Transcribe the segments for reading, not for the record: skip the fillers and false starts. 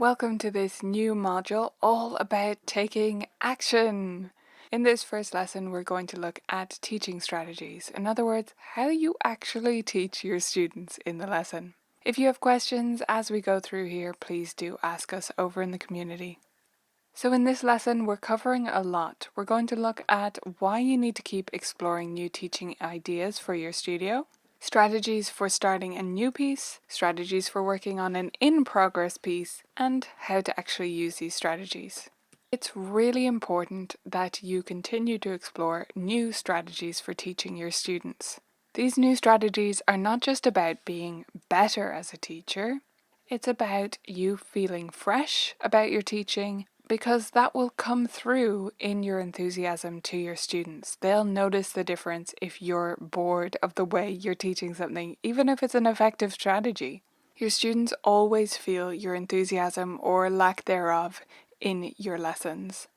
Welcome to this new module all about taking action. In this first lesson, we're going to look at teaching strategies. In other words, how you actually teach your students in the lesson. If you have questions as we go through here, please do ask us over in the community. So in this lesson, we're covering a lot. We're going to look at why you need to keep exploring new teaching ideas for your studio, strategies for starting a new piece, strategies for working on an in-progress piece, and how to actually use these strategies. It's really important that you continue to explore new strategies for teaching your students. These new strategies are not just about being better as a teacher, it's about you feeling fresh about your teaching, because that will come through in your enthusiasm to your students. They'll notice the difference if you're bored of the way you're teaching something, even if it's an effective strategy. Your students always feel your enthusiasm or lack thereof in your lessons.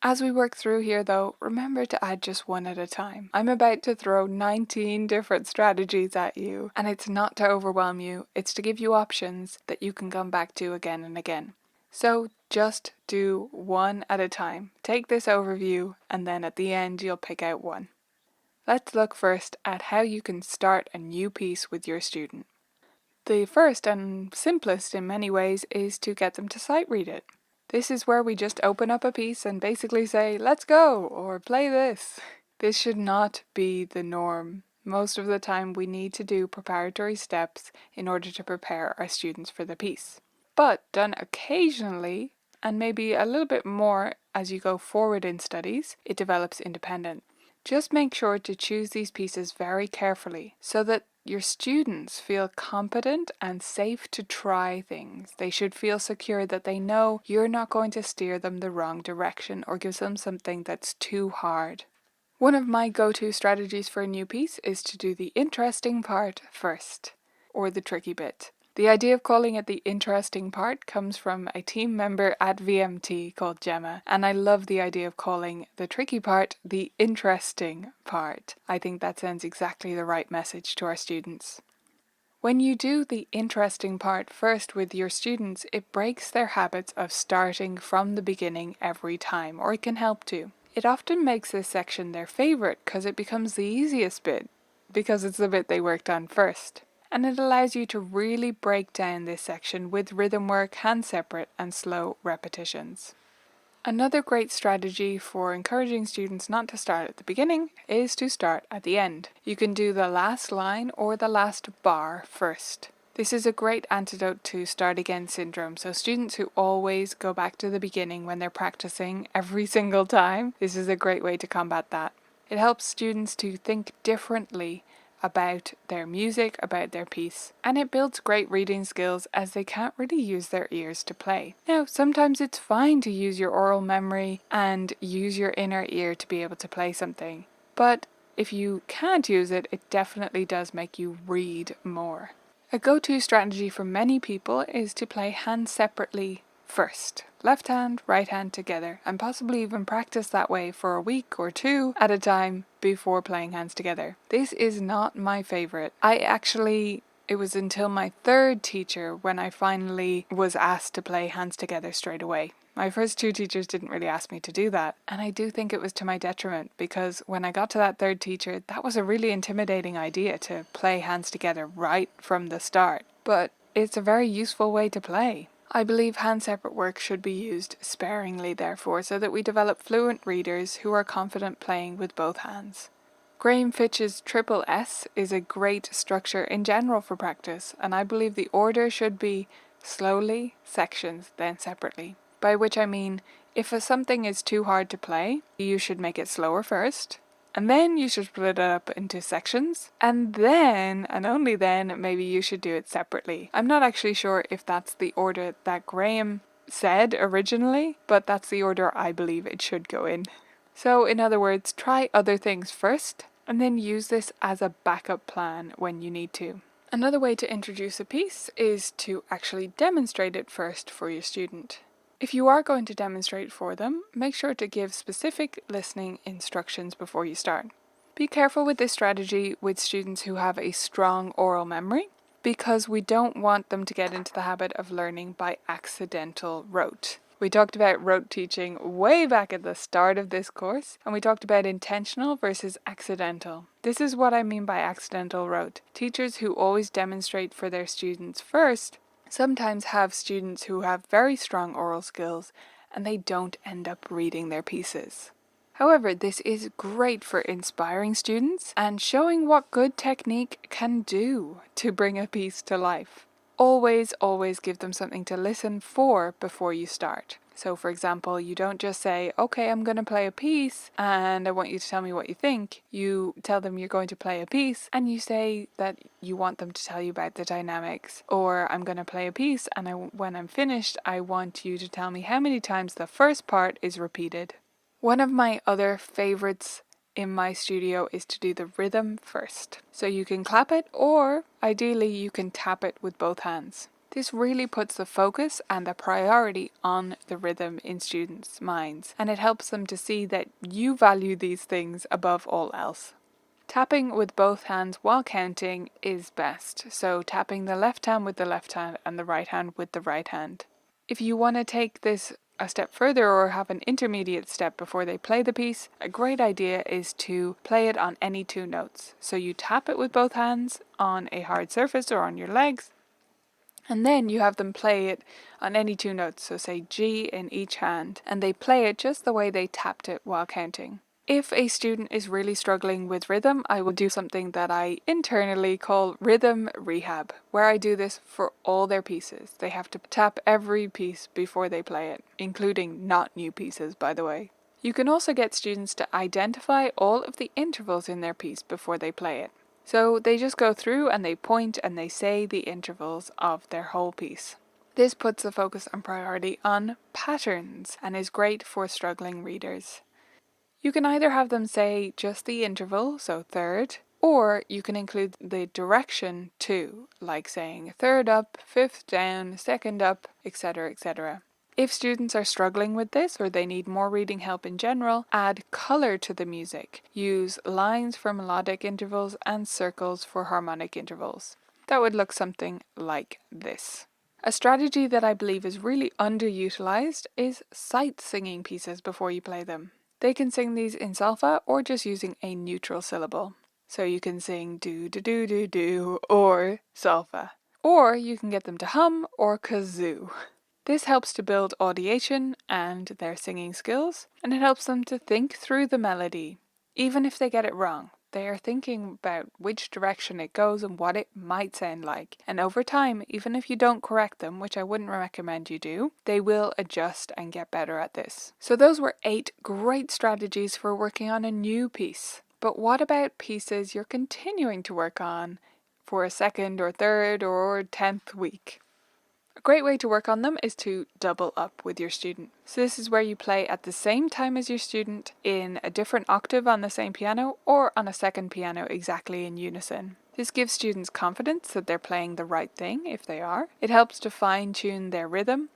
As we work through here though, remember to add just one at a time. I'm about to throw 19 different strategies at you, and it's not to overwhelm you, it's to give you options that you can come back to again and again. So just do one at a time. Take this overview and then at the end you'll pick out one. Let's look first at how you can start a new piece with your student. The first and simplest in many ways is to get them to sight read it. This is where we just open up a piece and basically say, let's go, or play this. This should not be the norm. Most of the time we need to do preparatory steps in order to prepare our students for the piece. But done occasionally, and maybe a little bit more as you go forward in studies, it develops independent. Just make sure to choose these pieces very carefully so that your students feel competent and safe to try things. They should feel secure that they know you're not going to steer them the wrong direction or give them something that's too hard. One of my go-to strategies for a new piece is to do the interesting part first, or the tricky bit. The idea of calling it the interesting part comes from a team member at VMT called Gemma, and I love the idea of calling the tricky part the interesting part. I think that sends exactly the right message to our students. When you do the interesting part first with your students, it breaks their habits of starting from the beginning every time, or it can help to. It often makes this section their favorite because it becomes the easiest bit, because it's the bit they worked on first. And it allows you to really break down this section with rhythm work, hand separate, and slow repetitions. Another great strategy for encouraging students not to start at the beginning is to start at the end. You can do the last line or the last bar first. This is a great antidote to start again syndrome, so students who always go back to the beginning when they're practicing every single time, this is a great way to combat that. It helps students to think differently about their music, about their piece, and it builds great reading skills as they can't really use their ears to play. Now, sometimes it's fine to use your oral memory and use your inner ear to be able to play something, but if you can't use it, it definitely does make you read more. A go-to strategy for many people is to play hands separately first. Left hand, right hand together, and possibly even practice that way for a week or two at a time before playing hands together. This is not my favorite. It was until my third teacher when I finally was asked to play hands together straight away. My first two teachers didn't really ask me to do that, and I do think it was to my detriment, because when I got to that third teacher, that was a really intimidating idea to play hands together right from the start. But it's a very useful way to play. I believe hand separate work should be used sparingly, therefore, so that we develop fluent readers who are confident playing with both hands. Graham Fitch's Triple S is a great structure in general for practice, and I believe the order should be slowly, sections, then separately. By which I mean, if something is too hard to play, you should make it slower first, and then you should split it up into sections, and then, and only then, maybe you should do it separately. I'm not actually sure if that's the order that Graham said originally, but that's the order I believe it should go in. So, in other words, try other things first, and then use this as a backup plan when you need to. Another way to introduce a piece is to actually demonstrate it first for your student. If you are going to demonstrate for them, make sure to give specific listening instructions before you start. Be careful with this strategy with students who have a strong oral memory. because we don't want them to get into the habit of learning by accidental rote. We talked about rote teaching way back at the start of this course, and we talked about intentional versus accidental. This is what I mean by accidental rote. Teachers who always demonstrate for their students first sometimes have students who have very strong oral skills and they don't end up reading their pieces. However, this is great for inspiring students and showing what good technique can do to bring a piece to life. Always, always give them something to listen for before you start. So for example, you don't just say, okay, I'm going to play a piece and I want you to tell me what you think. You tell them you're going to play a piece and you say that you want them to tell you about the dynamics. Or I'm going to play a piece and when I'm finished, I want you to tell me how many times the first part is repeated. One of my other favorites in my studio is to do the rhythm first. So you can clap it, or ideally you can tap it with both hands. This really puts the focus and the priority on the rhythm in students' minds, and it helps them to see that you value these things above all else. Tapping with both hands while counting is best, so tapping the left hand with the left hand and the right hand with the right hand. If you want to take this a step further or have an intermediate step before they play the piece, a great idea is to play it on any two notes. So you tap it with both hands on a hard surface or on your legs, and then you have them play it on any two notes, so say G in each hand, and they play it just the way they tapped it while counting. If a student is really struggling with rhythm, I will do something that I internally call rhythm rehab, where I do this for all their pieces. They have to tap every piece before they play it, including not new pieces, by the way. You can also get students to identify all of the intervals in their piece before they play it. So they just go through and they point and they say the intervals of their whole piece. This puts the focus and priority on patterns and is great for struggling readers. You can either have them say just the interval, so third, or you can include the direction too, like saying third up, fifth down, second up, etc., etc. If students are struggling with this or they need more reading help in general, add color to the music. Use lines for melodic intervals and circles for harmonic intervals. That would look something like this. A strategy that I believe is really underutilized is sight singing pieces before you play them. They can sing these in solfa or just using a neutral syllable. So you can sing do do do do do or solfa. Or you can get them to hum or kazoo. This helps to build audiation and their singing skills, and it helps them to think through the melody. Even if they get it wrong, they are thinking about which direction it goes and what it might sound like. And over time, even if you don't correct them, which I wouldn't recommend you do, they will adjust and get better at this. So those were 8 great strategies for working on a new piece. But what about pieces you're continuing to work on for a second or third or 10th week? A great way to work on them is to double up with your student. So this is where you play at the same time as your student in a different octave on the same piano or on a second piano exactly in unison. This gives students confidence that they're playing the right thing if they are. It helps to fine-tune their rhythm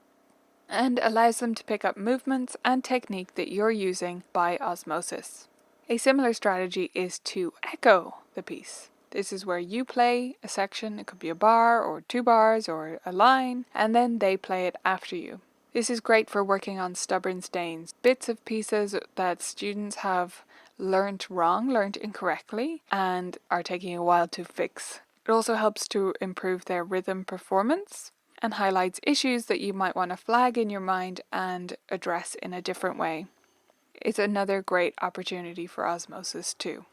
and allows them to pick up movements and technique that you're using by osmosis. A similar strategy is to echo the piece. This is where you play a section, it could be a bar or 2 bars or a line, and then they play it after you. This is great for working on stubborn stains, bits of pieces that students have learnt wrong, learnt incorrectly, and are taking a while to fix. It also helps to improve their rhythm performance and highlights issues that you might want to flag in your mind and address in a different way. It's another great opportunity for osmosis too.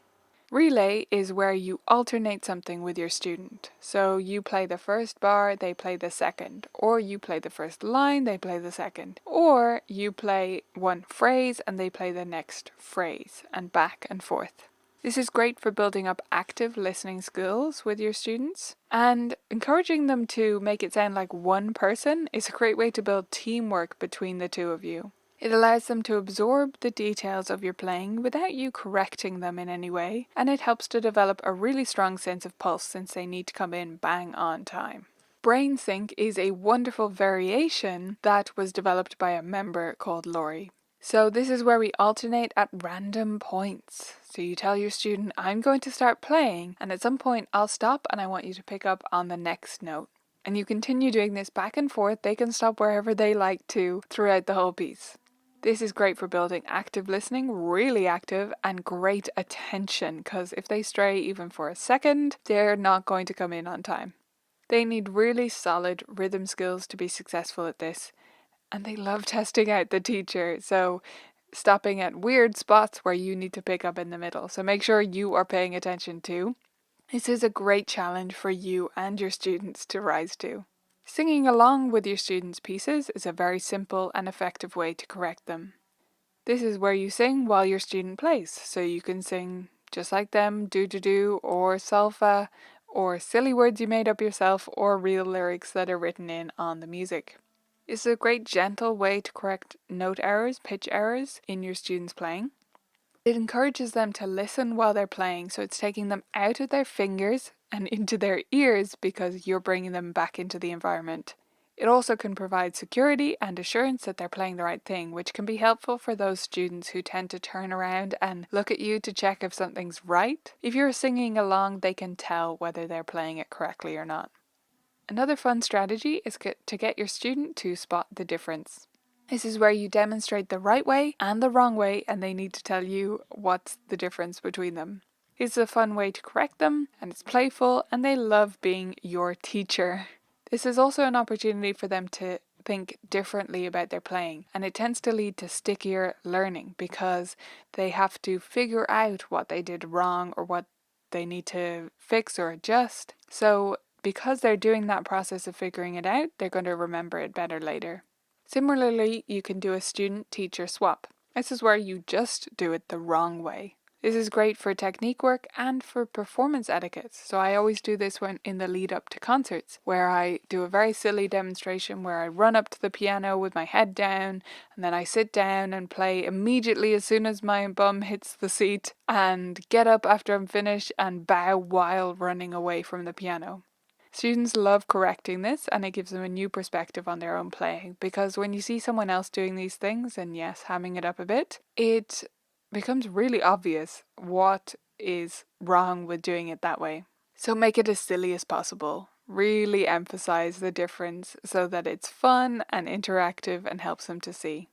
Relay is where you alternate something with your student. So you play the first bar, they play the second. Or you play the first line, they play the second. Or you play one phrase and they play the next phrase, and back and forth. This is great for building up active listening skills with your students, and encouraging them to make it sound like one person is a great way to build teamwork between the two of you. It allows them to absorb the details of your playing without you correcting them in any way, and it helps to develop a really strong sense of pulse since they need to come in bang on time. Brain sync is a wonderful variation that was developed by a member called Laurie. So this is where we alternate at random points. So you tell your student, I'm going to start playing, and at some point I'll stop and I want you to pick up on the next note. And you continue doing this back and forth. They can stop wherever they like to throughout the whole piece. This is great for building active listening, really active, and great attention, because if they stray even for a second, they're not going to come in on time. They need really solid rhythm skills to be successful at this, and they love testing out the teacher, so stopping at weird spots where you need to pick up in the middle. So make sure you are paying attention too. This is a great challenge for you and your students to rise to. Singing along with your students' pieces is a very simple and effective way to correct them. This is where you sing while your student plays, so you can sing just like them, do, or solfa, or silly words you made up yourself, or real lyrics that are written in on the music. It's a great gentle way to correct note errors, pitch errors in your students' playing. It encourages them to listen while they're playing, so it's taking them out of their fingers and into their ears because you're bringing them back into the environment. It also can provide security and assurance that they're playing the right thing, which can be helpful for those students who tend to turn around and look at you to check if something's right. If you're singing along, they can tell whether they're playing it correctly or not. Another fun strategy is to get your student to spot the difference. This is where you demonstrate the right way and the wrong way, and they need to tell you what's the difference between them. It's a fun way to correct them, and it's playful, and they love being your teacher. This is also an opportunity for them to think differently about their playing, and it tends to lead to stickier learning because they have to figure out what they did wrong or what they need to fix or adjust. So because they're doing that process of figuring it out, they're going to remember it better later. Similarly, you can do a student-teacher swap. This is where you just do it the wrong way. This is great for technique work and for performance etiquette. So I always do this when in the lead up to concerts, where I do a very silly demonstration where I run up to the piano with my head down, and then I sit down and play immediately as soon as my bum hits the seat, and get up after I'm finished and bow while running away from the piano. Students love correcting this, and it gives them a new perspective on their own playing, because when you see someone else doing these things, and yes, hamming it up a bit, it becomes really obvious what is wrong with doing it that way. So make it as silly as possible. Really emphasize the difference so that it's fun and interactive and helps them to see.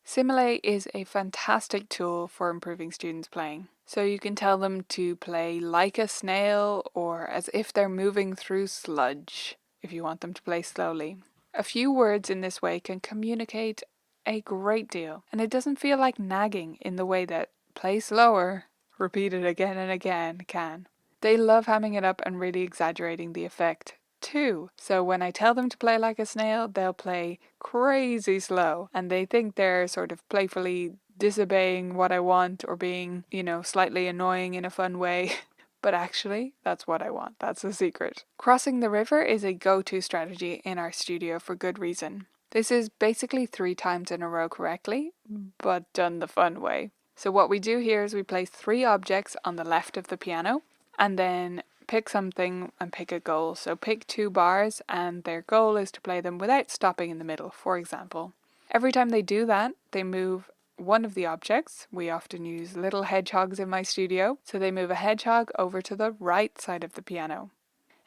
SIMILE is a fantastic tool for improving students' playing. So you can tell them to play like a snail or as if they're moving through sludge, if you want them to play slowly. A few words in this way can communicate a great deal, and it doesn't feel like nagging in the way that play slower, repeated again and again can. They love hamming it up and really exaggerating the effect too. So when I tell them to play like a snail, they'll play crazy slow, and they think they're sort of playfully disobeying what I want or being, slightly annoying in a fun way. But actually, that's what I want. That's the secret. Crossing the river is a go-to strategy in our studio for good reason. This is basically 3 times in a row correctly, but done the fun way. So what we do here is we place 3 objects on the left of the piano, and then pick something and pick a goal. So pick 2 bars, and their goal is to play them without stopping in the middle, for example. Every time they do that, they move one of the objects. We often use little hedgehogs in my studio, so they move a hedgehog over to the right side of the piano.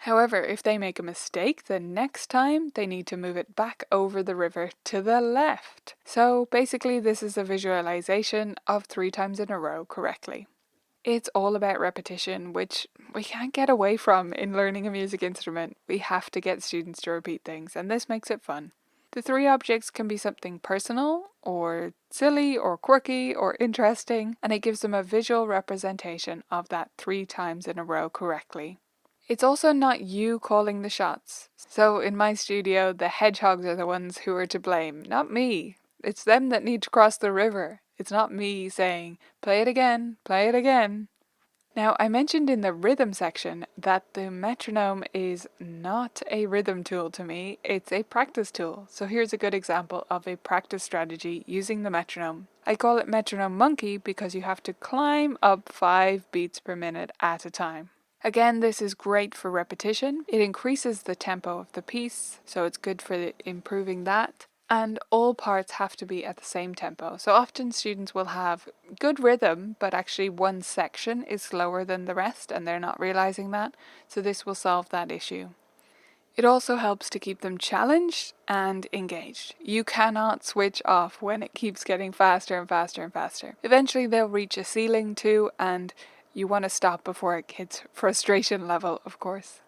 However, if they make a mistake, the next time they need to move it back over the river to the left. So basically this is a visualization of 3 times in a row correctly. It's all about repetition, which we can't get away from in learning a music instrument. We have to get students to repeat things, and this makes it fun. The 3 objects can be something personal, or silly, or quirky, or interesting, and it gives them a visual representation of that 3 times in a row correctly. It's also not you calling the shots. So in my studio, the hedgehogs are the ones who are to blame, not me. It's them that need to cross the river. It's not me saying, play it again, play it again. Now, I mentioned in the rhythm section that the metronome is not a rhythm tool to me, it's a practice tool. So here's a good example of a practice strategy using the metronome. I call it metronome monkey because you have to climb up 5 beats per minute at a time. Again, this is great for repetition. It increases the tempo of the piece, so it's good for improving that. And all parts have to be at the same tempo. So often students will have good rhythm, but actually one section is slower than the rest and they're not realizing that. So this will solve that issue. It also helps to keep them challenged and engaged. You cannot switch off when it keeps getting faster and faster and faster. Eventually they'll reach a ceiling too, and you want to stop before it hits frustration level, of course.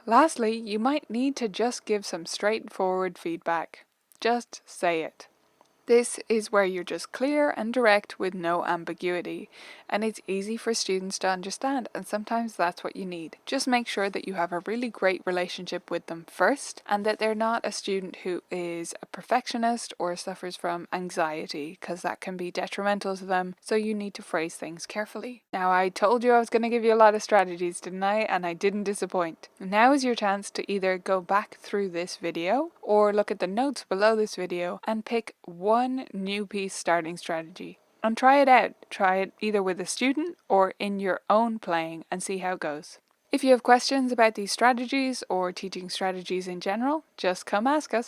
Lastly, you might need to just give some straightforward feedback. Just say it. This is where you're just clear and direct with no ambiguity, and it's easy for students to understand, and sometimes that's what you need. Just make sure that you have a really great relationship with them first, and that they're not a student who is a perfectionist or suffers from anxiety, because that can be detrimental to them, so you need to phrase things carefully. Now, I told you I was going to give you a lot of strategies, didn't I? And I didn't disappoint. Now is your chance to either go back through this video or look at the notes below this video and pick one new piece starting strategy and try it out. Try it either with a student or in your own playing and see how it goes. If you have questions about these strategies or teaching strategies in general, just come ask us.